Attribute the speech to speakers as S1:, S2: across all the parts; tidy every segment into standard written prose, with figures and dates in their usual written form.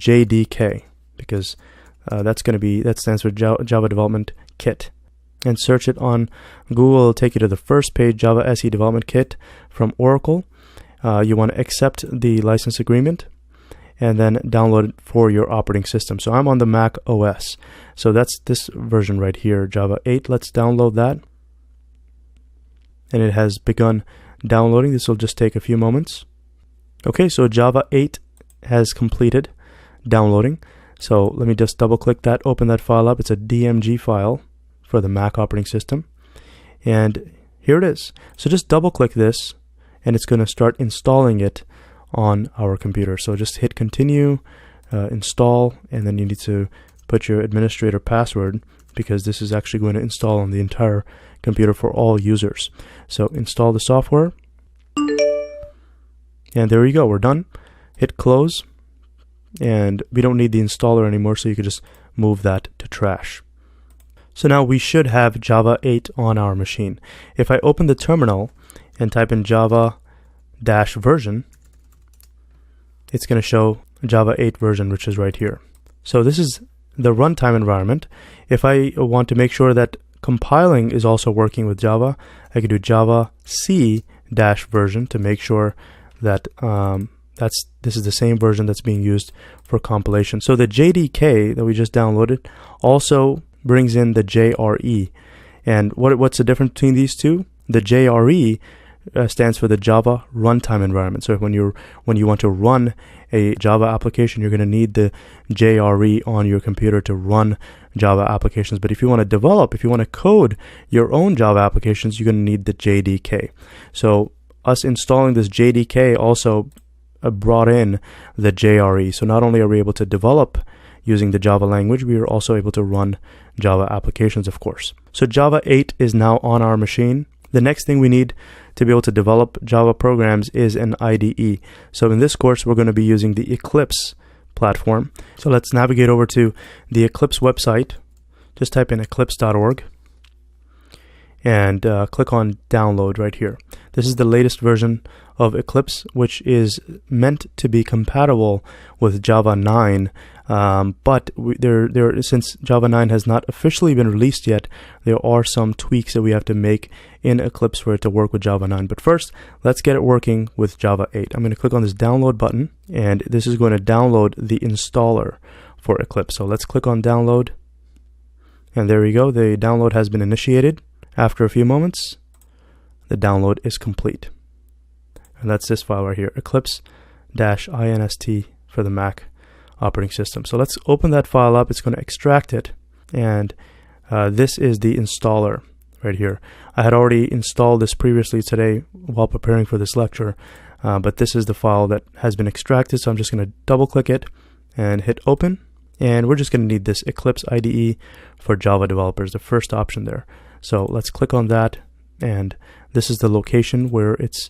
S1: JDK, because that stands for Java Development Kit, and search it on Google. It'll take you to the first page, Java SE Development Kit from Oracle. You want to accept the license agreement and then download it for your operating system. So I'm on the Mac OS, so that's this version right here, Java 8. Let's download that, and it has begun downloading. This will just take a few moments. Okay, so Java 8 has completed downloading. So let me just double click that, open that file up. It's a DMG file for the Mac operating system, and here it is. So just double click this and it's going to start installing it on our computer. So just hit continue, install, and then you need to put your administrator password, because this is actually going to install on the entire computer for all users. So install the software, and there you go, we're done. Hit close, and we don't need the installer anymore, so you can just move that to trash. So now we should have Java 8 on our machine. If I open the terminal and type in Java-version, it's going to show Java 8 version, which is right here. So this is the runtime environment. If I want to make sure that compiling is also working with Java, I can do Java C-version to make sure that this is the same version that's being used for compilation. So the JDK that we just downloaded also brings in the JRE. And what's the difference between these two? The JRE stands for the Java Runtime Environment. So when you want to run a Java application, you're going to need the JRE on your computer to run Java applications. But if you want to develop, if you want to code your own Java applications, you're going to need the JDK. So us installing this JDK also brought in the JRE. So not only are we able to develop using the Java language, we are also able to run Java applications, of course. So Java 8 is now on our machine. The next thing we need to be able to develop Java programs is an IDE. So in this course, we're going to be using the Eclipse platform. So let's navigate over to the Eclipse website. Just type in eclipse.org and click on download right here. This is the latest version of Eclipse, which is meant to be compatible with Java 9. But since Java 9 has not officially been released yet, there are some tweaks that we have to make in Eclipse for it to work with Java 9. But first, let's get it working with Java 8. I'm going to click on this download button, and this is going to download the installer for Eclipse. So let's click on download, and there we go. The download has been initiated. After a few moments, the download is complete. And that's this file right here, eclipse-inst for the Mac operating system. So let's open that file up. It's going to extract it, and this is the installer right here. I had already installed this previously today while preparing for this lecture, but this is the file that has been extracted. So I'm just going to double click it and hit open, and we're just going to need this Eclipse IDE for Java developers, the first option there. So let's click on that, and this is the location where it's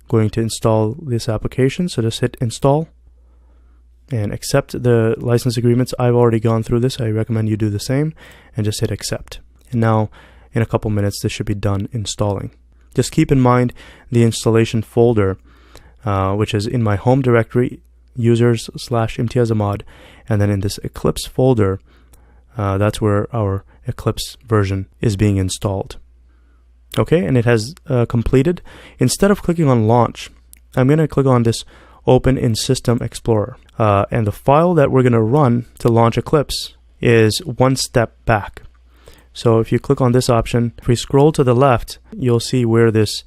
S1: going to install this application. So just hit install and accept the license agreements. I've already gone through this. I recommend you do the same, and just hit accept. And now in a couple minutes this should be done installing. Just keep in mind the installation folder, which is in my home directory, users/imtiazahmad, and then in this Eclipse folder, that's where our Eclipse version is being installed. Okay, and it has completed. Instead of clicking on launch, I'm going to click on this open in System Explorer. And the file that we're going to run to launch Eclipse is one step back. So if you click on this option, if we scroll to the left, you'll see where this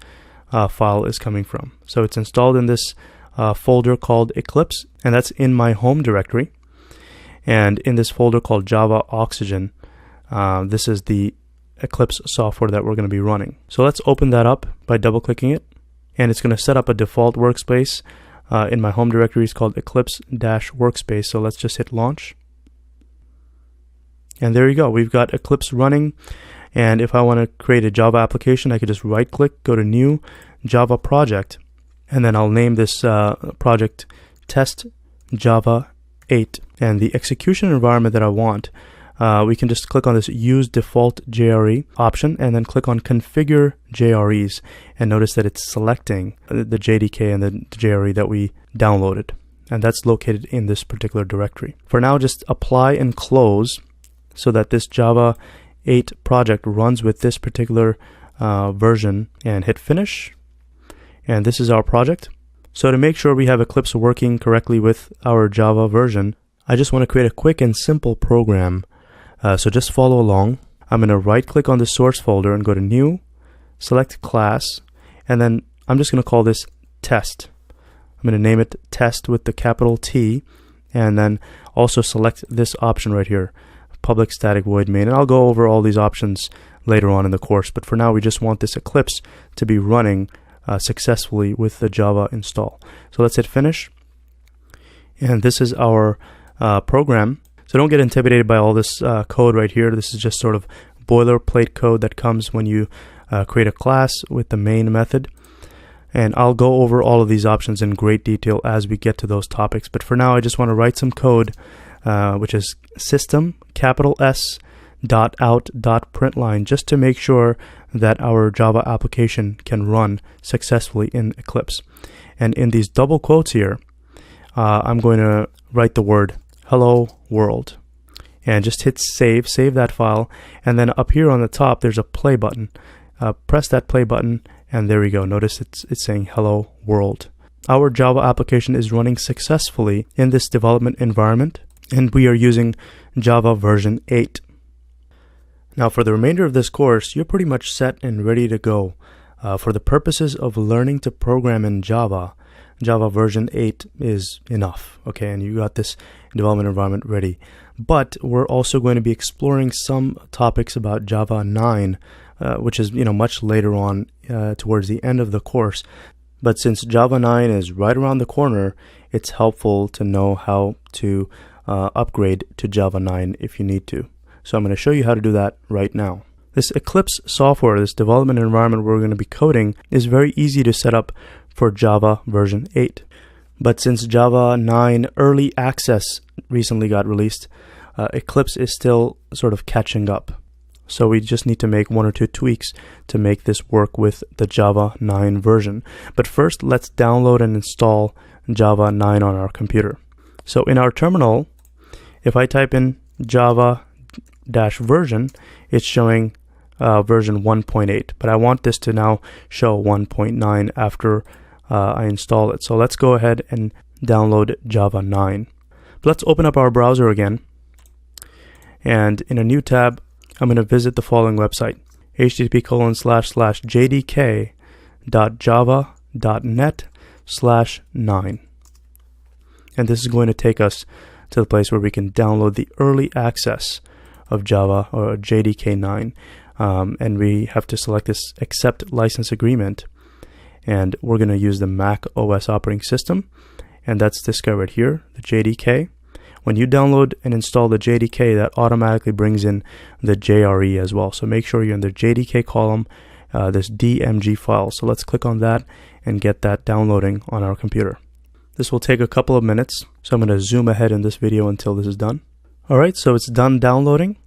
S1: file is coming from. So it's installed in this folder called Eclipse, and that's in my home directory. And in this folder called Java Oxygen, this is the Eclipse software that we're going to be running. So let's open that up by double clicking it, and it's going to set up a default workspace. In my home directory is called Eclipse-workspace. So let's just hit launch. And there you go. We've got Eclipse running. And if I want to create a Java application, I could just right click, go to new Java project, and then I'll name this project Test Java 8. And the execution environment that I want, we can just click on this Use Default JRE option and then click on Configure JREs, and notice that it's selecting the JDK and the JRE that we downloaded. and that's located in this particular directory. For now, just apply and close so that this Java 8 project runs with this particular version, and hit finish. And this is our project. So to make sure we have Eclipse working correctly with our Java version, I just want to create a quick and simple program. So just follow along. I'm going to right click on the source folder and go to new, select class, and then I'm just going to call this test. I'm going to name it test with the capital T, and then also select this option right here, public static void main. And I'll go over all these options later on in the course, but for now we just want this Eclipse to be running successfully with the Java install. So let's hit finish, and this is our program. So don't get intimidated by all this code right here. This is just sort of boilerplate code that comes when you create a class with the main method. And I'll go over all of these options in great detail as we get to those topics. But for now, I just want to write some code, which is system, capital S, .out.println, just to make sure that our Java application can run successfully in Eclipse. And in these double quotes here, I'm going to write the word hello world, and just hit save that file, and then up here on the top there's a play button. Press that play button, and there we go. Notice it's saying hello world. Our Java application is running successfully in this development environment, and we are using Java version 8. Now for the remainder of this course, you're pretty much set and ready to go. For the purposes of learning to program in Java, Java version 8 is enough, okay, and you got this development environment ready. But we're also going to be exploring some topics about Java 9, which is much later on towards the end of the course. But since Java 9 is right around the corner, it's helpful to know how to upgrade to Java 9 if you need to. So I'm going to show you how to do that right now. This Eclipse software, this development environment we're going to be coding, is very easy to set up for Java version 8. But since Java 9 early access recently got released, Eclipse is still sort of catching up. So we just need to make one or two tweaks to make this work with the Java 9 version. But first, let's download and install Java 9 on our computer. So in our terminal, if I type in Java-version, it's showing version 1.8, but I want this to now show 1.9 after I install it. So let's go ahead and download Java 9. But let's open up our browser again, and in a new tab I'm going to visit the following website, http://jdk.java.net/9, and this is going to take us to the place where we can download the early access of Java or JDK 9, and we have to select this accept license agreement, and we're going to use the Mac OS operating system, and that's this guy right here, the JDK. When you download and install the JDK, that automatically brings in the JRE as well. So make sure you're in the JDK column, this DMG file. So let's click on that and get that downloading on our computer. This will take a couple of minutes, so I'm going to zoom ahead in this video until this is done. Alright, so it's done downloading.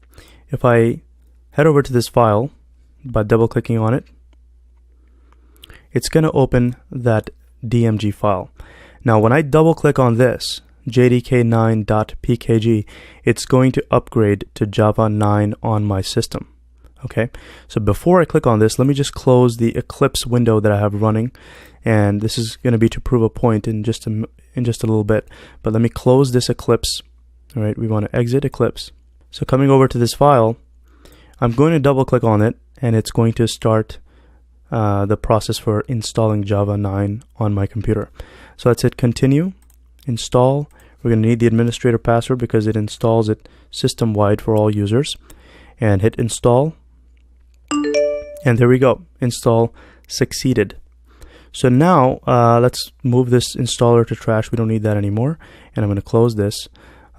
S1: If I head over to this file by double clicking on it, it's going to open that DMG file. Now when I double click on this, jdk9.pkg, it's going to upgrade to Java 9 on my system. Okay, so before I click on this, let me just close the Eclipse window that I have running, and this is going to be to prove a point in just a little bit. But let me close this Eclipse. All right, we want to exit Eclipse. So coming over to this file, I'm going to double click on it, and it's going to start the process for installing Java 9 on my computer. So let's hit continue, install. We're going to need the administrator password because it installs it system-wide for all users, and hit install. And there we go, install succeeded. So now let's move this installer to trash. We don't need that anymore, and I'm going to close this.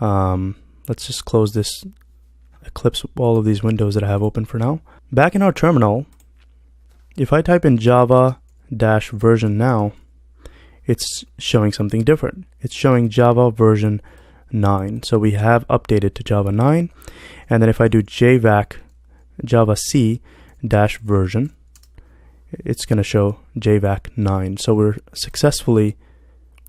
S1: Let's just close this Eclipse, all of these windows that I have open for now. Back in our terminal, if I type in Java-version now, it's showing something different. It's showing Java version 9. So we have updated to Java 9. And then if I do JVAC Java C-version, it's going to show JVAC 9. So we're successfully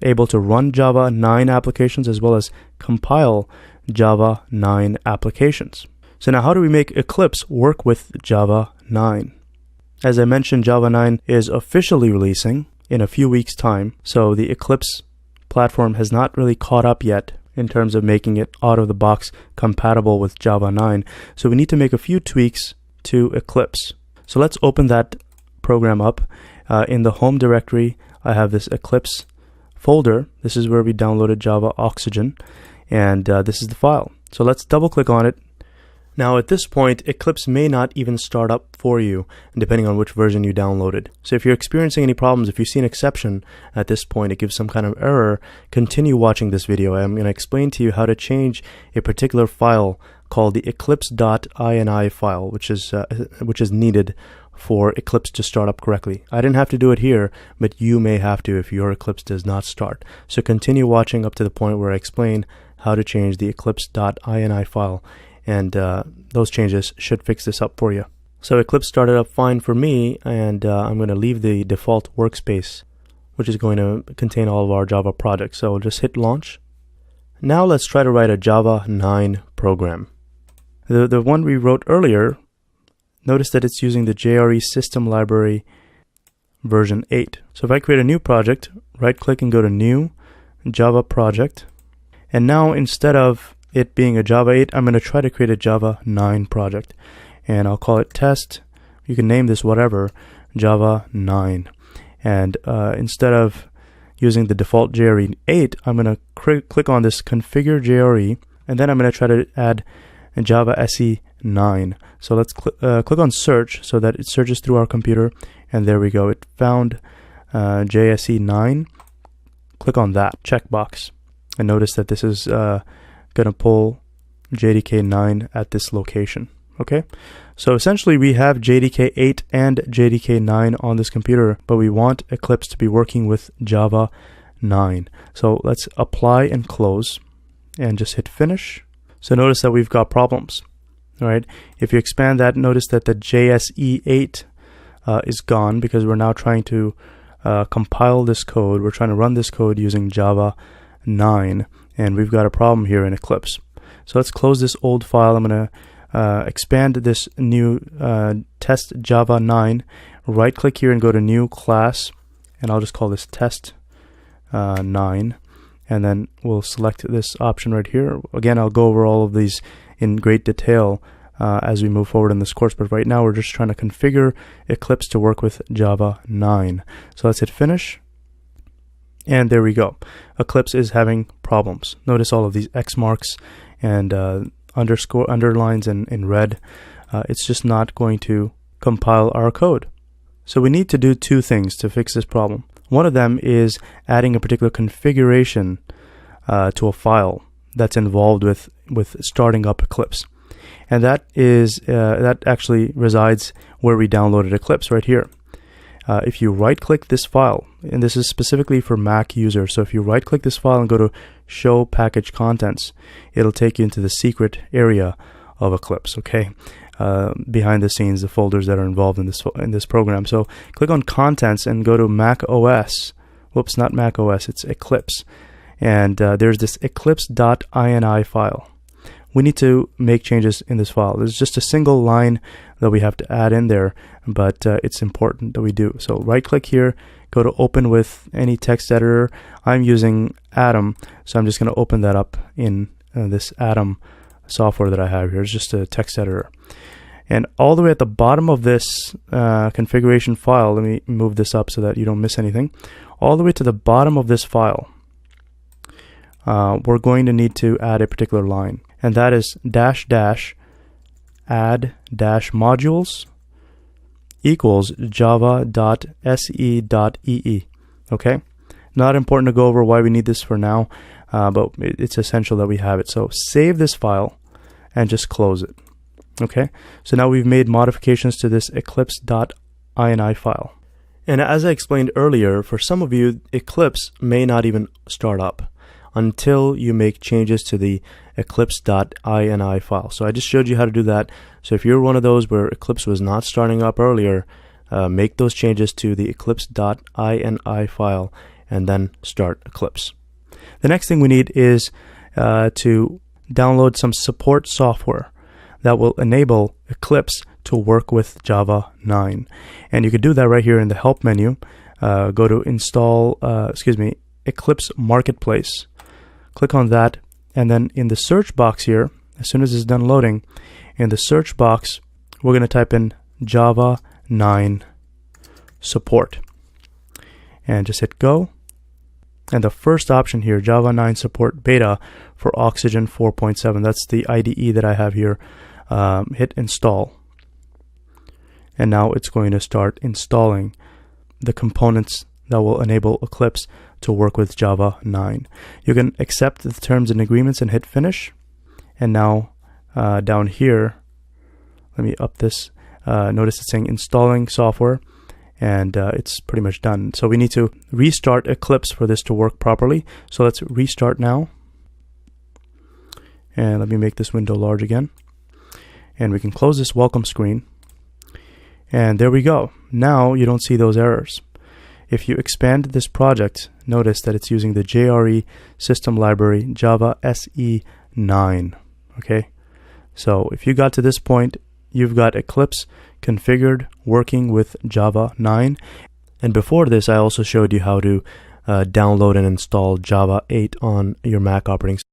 S1: able to run Java 9 applications as well as compile Java 9 applications. So now how do we make Eclipse work with Java 9? As I mentioned, Java 9 is officially releasing in a few weeks' time, so the Eclipse platform has not really caught up yet in terms of making it out of the box compatible with Java 9. So we need to make a few tweaks to Eclipse. So let's open that program up. In the home directory, I have this Eclipse folder. This is where we downloaded Java Oxygen, and this is the file. So let's double click on it. Now at this point, Eclipse may not even start up for you, depending on which version you downloaded. So if you're experiencing any problems, if you see an exception at this point, it gives some kind of error, continue watching this video. I'm going to explain to you how to change a particular file called the eclipse.ini file, which is needed for Eclipse to start up correctly. I didn't have to do it here, but you may have to if your Eclipse does not start. So continue watching up to the point where I explain how to change the eclipse.ini file. And those changes should fix this up for you. So Eclipse started up fine for me, and I'm going to leave the default workspace, which is going to contain all of our Java projects. So we'll just hit launch. Now let's try to write a Java 9 program. The one we wrote earlier, notice that it's using the JRE system library version 8. So if I create a new project, right click and go to new Java project. And now instead of it being a Java 8, I'm going to try to create a Java 9 project, and I'll call it test. You can name this whatever, Java 9. And instead of using the default JRE 8, I'm going to click on this configure JRE, and then I'm going to try to add a Java SE 9. So let's click on search so that it searches through our computer, and there we go. It found JSE 9. Click on that checkbox, and notice that this is going to pull JDK 9 at this location. Okay, so essentially we have JDK 8 and JDK 9 on this computer, but we want Eclipse to be working with Java 9. So let's apply and close and just hit finish. So notice that we've got problems. All right, if you expand that, notice that the JSE 8 is gone because we're now trying to compile this code. We're trying to run this code using Java 9, and we've got a problem here in Eclipse. So let's close this old file. I'm going to expand this new test Java 9. Right click here and go to new class, and I'll just call this test 9, and then we'll select this option right here. Again, I'll go over all of these in great detail as we move forward in this course, but right now we're just trying to configure Eclipse to work with Java 9. So let's hit finish. And there we go. Eclipse is having problems. Notice all of these X marks and underlines in red. It's just not going to compile our code. So we need to do two things to fix this problem. One of them is adding a particular configuration to a file that's involved with starting up Eclipse. And that actually resides where we downloaded Eclipse, right here. If you right click this file, and this is specifically for Mac users, so if you right click this file and go to show package contents, it'll take you into the secret area of Eclipse, okay? Behind the scenes, the folders that are involved in this program. So click on contents and go to Mac OS. Whoops, not Mac OS, it's Eclipse. And there's this eclipse.ini file. We need to make changes in this file. There's just a single line that we have to add in there, but it's important that we do. So right click here, go to open with any text editor. I'm using Atom, so I'm just going to open that up in this Atom software that I have here. It's just a text editor. And all the way at the bottom of this configuration file, let me move this up so that you don't miss anything. All the way to the bottom of this file, we're going to need to add a particular line, and that is --add -modules equals java.se.ee. Okay, not important to go over why we need this for now, but it's essential that we have it. So save this file and just close it. Okay, so now we've made modifications to this eclipse.ini file. And as I explained earlier, for some of you, Eclipse may not even start up until you make changes to the eclipse.ini file. So I just showed you how to do that. So if you're one of those where Eclipse was not starting up earlier, make those changes to the eclipse.ini file, and then start Eclipse. The next thing we need is to download some support software that will enable Eclipse to work with Java 9. And you can do that right here in the help menu. Go to Eclipse Marketplace. Click on that, and then in the search box here, as soon as it's done loading, in the search box, we're going to type in Java 9 support. And just hit go. And the first option here, Java 9 support beta for Oxygen 4.7. That's the IDE that I have here. Hit install. And now it's going to start installing the components that will enable Eclipse to work with Java 9. You can accept the terms and agreements and hit finish. And now down here, let me up this. Notice it's saying installing software, and it's pretty much done. So we need to restart Eclipse for this to work properly. So let's restart now. And let me make this window large again. And we can close this welcome screen. And there we go. Now you don't see those errors. If you expand this project, notice that it's using the JRE system library Java SE 9. Okay, so if you got to this point, you've got Eclipse configured working with Java 9. And before this, I also showed you how to download and install Java 8 on your Mac operating system.